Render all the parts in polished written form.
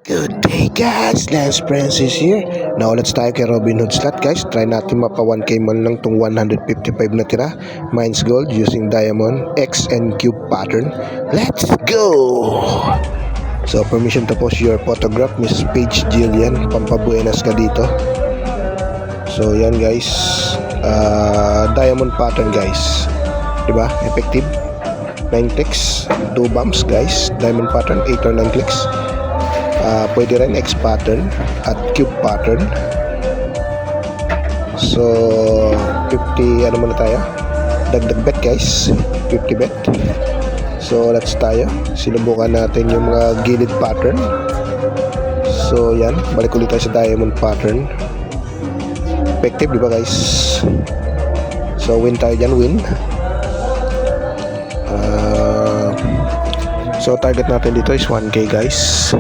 Good day guys, Lance Francis here. Naulat tayo kay Robinhood slot guys. Try natin mapa 1k man lang tong 155 na tira Mines Gold using Diamond X and Cube pattern. Let's go! So permission to post your photograph, Miss Paige Jillian. Pampabuenas ka dito. So yan guys, Diamond pattern guys, diba? Effective 9 clicks, 2 bumps guys. Diamond pattern 8 or 9 clicks. Pwede rin X pattern at Cube pattern. So 50 ano muna tayo, dagdag bet guys, 50 bet. So let's tayo, sinubukan natin yung mga gilid pattern. So yan, balik ulit tayo sa diamond pattern. Effective diba guys? So win tayo dyan, win. So target natin dito is 1k guys,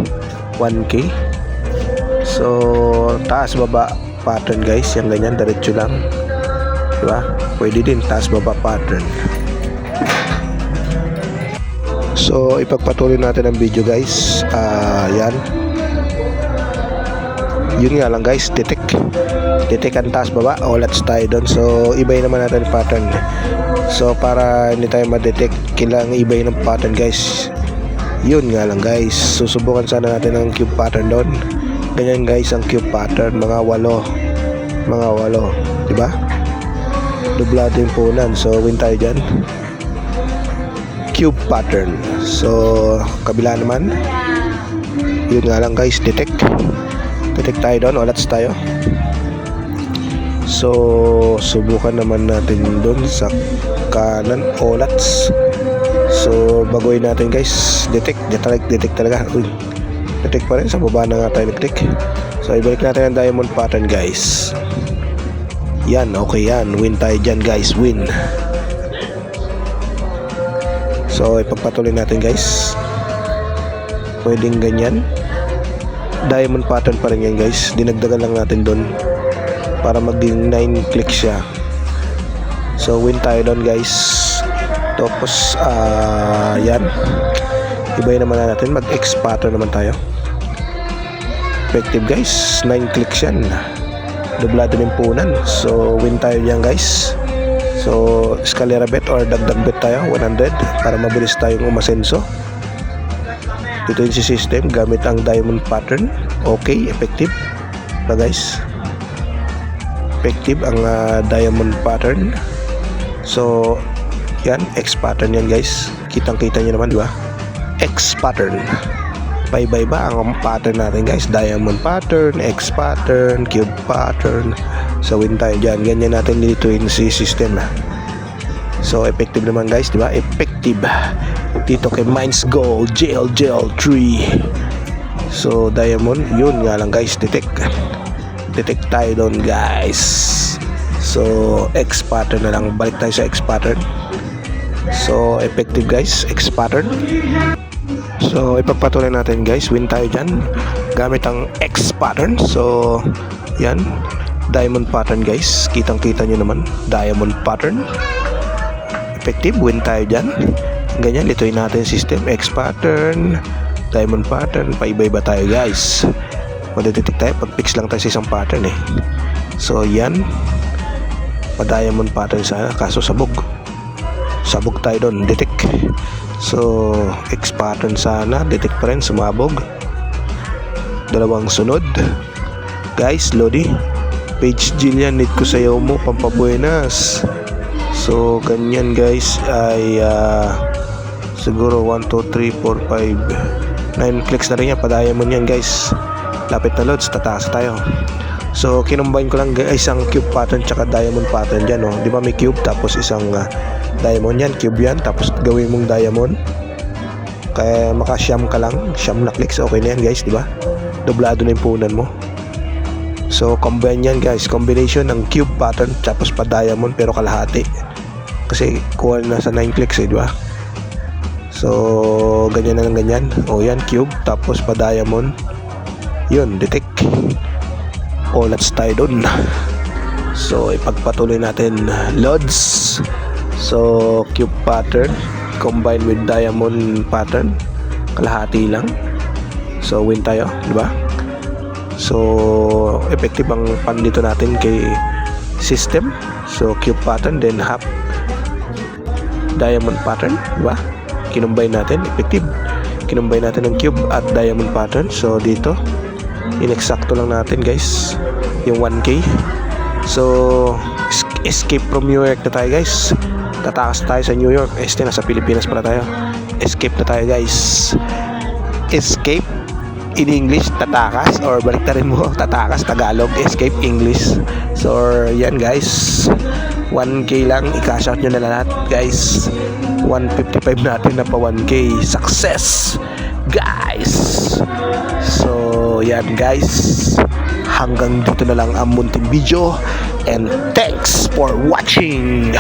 1k. So taas baba pattern guys, yung ganyan diretso lang, diba? Pwede din taas baba pattern. So ipagpatuloy natin ang video guys. Yan, yun nga lang guys, detect ang taas baba, let's tayo doon. So ibay naman natin yung pattern. So para hindi tayo ma-detect, kailangan ibay ng pattern guys. Yun nga lang guys, susubukan sana natin ang cube pattern doon. Ganyan guys ang cube pattern, mga 8, diba? Dublado yung punan, so win tayo dyan. Cube pattern. So kabila naman, yun nga lang guys, detect tayo doon, let's tayo. So subukan naman natin doon sa kanan, olats. So baguhin natin guys, detect talaga. Uy, detect pa rin, sa baba na nga tayo nag-click. So ibalik natin ang diamond pattern guys. Yan, okay yan, win tayo dyan guys, win. So ipagpatuloy natin guys, pwedeng ganyan, diamond pattern pa rin yan guys. Dinagdagan lang natin doon para maging 9 clicks siya. So win tayo doon guys. Tapos yan, ibay naman na natin, mag X pattern naman tayo. Effective guys, 9 clicks yan, dublado ng punan. So win tayo dyan guys. So escalera bet or dagdag bet tayo 100 para mabilis tayong umasenso dito yung system gamit ang diamond pattern. Okay, effective na guys, effective ang diamond pattern. So yan, X pattern yan guys. Kitang-kita nyo naman, di ba? X pattern. Bye-bye ba ang pattern natin guys? Diamond pattern, X pattern, Cube pattern. So win tayo dyan. Ganyan natin nilituin si system. So effective naman guys, di ba? Effective dito kay Mines Gold JL 3. So diamond, yun nga lang guys, detect tayo doon guys. So X pattern na lang, balik tayo sa X pattern. So effective guys, X pattern. So ipagpatuloy natin guys, win tayo dyan gamit ang X pattern. So yan, diamond pattern guys, kitang kita nyo naman, diamond pattern. Effective, win tayo dyan. Ganyan, lituin natin system, X pattern, diamond pattern, paiba-iba tayo guys. Madidetect tayo pag fix lang tayo sa isang pattern eh. So yan, pa diamond pattern sana, kaso sabog tayo doon, detect. So X pattern sana, detect pa rin, sumabog. Dalawang sunod guys. Lodi, Paige Jillian, need ko sayaw mo, pampabuenas. So ganyan guys ay siguro 1, 2, 3, 4, 5, 9 clicks na rin yan, pa diamond yan guys. Lapit na loads, tataas tayo. So kinumbine ko lang guys ang cube pattern tsaka diamond pattern dyan, oh. Di ba may cube tapos isang diamond yan, cube yan, tapos gawin mong diamond, kaya makasyam ka lang, siyam na clicks, okay na yan guys, di ba? Doblado na yung punan mo. So combine yan guys, combination ng cube pattern tapos pa diamond pero kalahati, kasi kuha na sa 9 clicks eh, di ba? So ganyan na lang, ganyan, o yan, cube tapos pa diamond, yun, detect. Let's tayo dun. So ipagpatuloy natin loads. So cube pattern combined with diamond pattern, kalahati lang. So win tayo, di ba? So effective ang pan dito natin kay system. So cube pattern, then half diamond pattern, di ba? Kinumbay natin, effective. Kinumbay natin ng cube at diamond pattern. So dito inexakto lang natin guys yung 1k. So escape from New York na tayo guys. Tatakas tayo sa New York. Nasa Pilipinas pala tayo. Escape na tayo guys. Escape in English, tatakas, or baliktarin mo, tatakas Tagalog, escape English. So yan guys, 1k lang, i-cash out nyo na lahat guys. 155 natin na pa 1k. Success guys. So yan guys, hanggang dito na lang ang munting video, and thanks for watching.